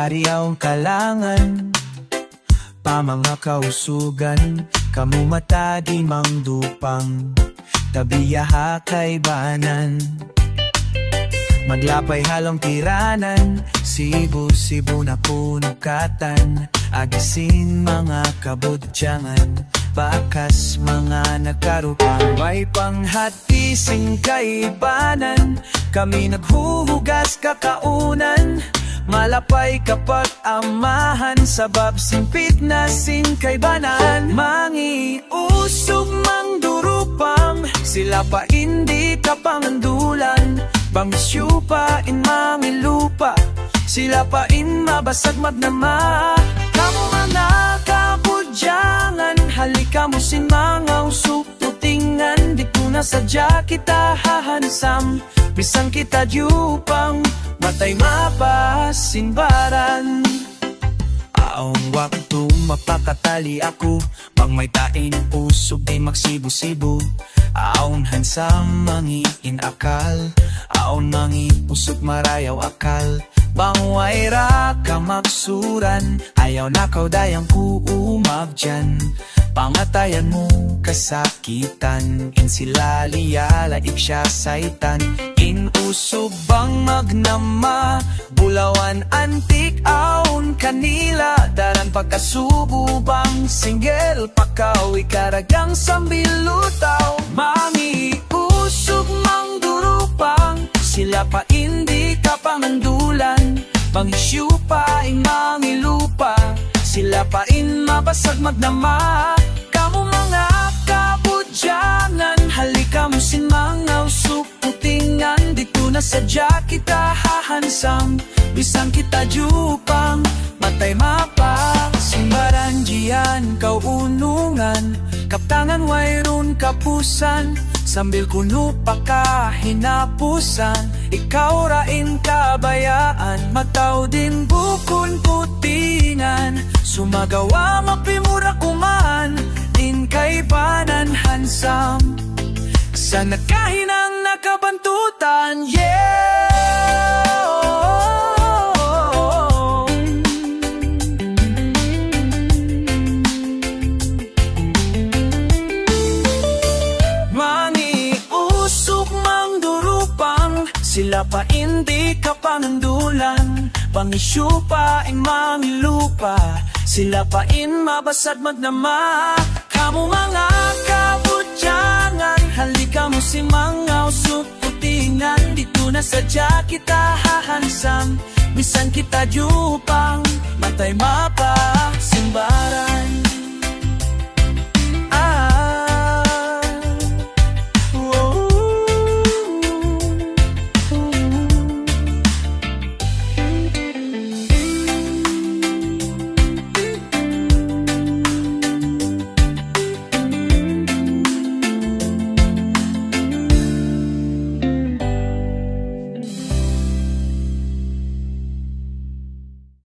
Ariaw kalangan pa mga kausugan, kamu mata di mangdupang tabiyaha kay banan. Maglapay halong tiranan, Sibu na punukatan, agisin mga kabudyangan, bakas mga nagkarupang. May panghatising kaibanan, kami naghuhugas kakaunan, malapay kapag amahan, sabab simpit na singkaybanan. Mangiusog mangdurupang, sila pa hindi kapangandulan, bangisyo pa in mangilupa, sila pa in mabasag magnama. Kamu mga kabudyangan, halika mo sin mga usok tutingan, dito na sadya kita hahansam, bisan kita dupang matay mapasinbaran. Aong waktu mapakatali ako, pang may tain usog di magsibu-sibu. Aon hansam mangiin akal, aon mangi usog marayaw akal, bangway ra ka maksuran, ayaw nakaw dayang kuumabdyan, pangatayan mo kasakitan, in sila liyalaik siya saitan, in usog bang magnama, bulawan antik aon kanila, daran pagkasubo bang single, pakaw ikaragang sambilutaw. Mangi usog mangdurupang, sila pa hindi kapangandulan, bangisyo pa in mangilupa, sila pa in mabasag magnama. Kamu mga kabudyangan, halika mo sin mga usok putingan, dito na sadya kita hahansam, bisan kita dupang matay mapasimbaran. Diyan kaunungan, kaptangan wayron kapusan, sambil kuno pa kahinapusan, ikaw rain kabayaan, mataw din bukon putingan, sumagawa mapimura kuman, din kaibanan hansam, sa nagkahinang nakabantutan, yeah. Sila pa hindi kapangandulan, bangisyo pa in mangilupa, sila pa in mabasad magnama. Kamu mga kabudyangan, halika mo si mga usok putingan, dito na sadya kita hahansam, bisan kita dupang matay mapasimbaran.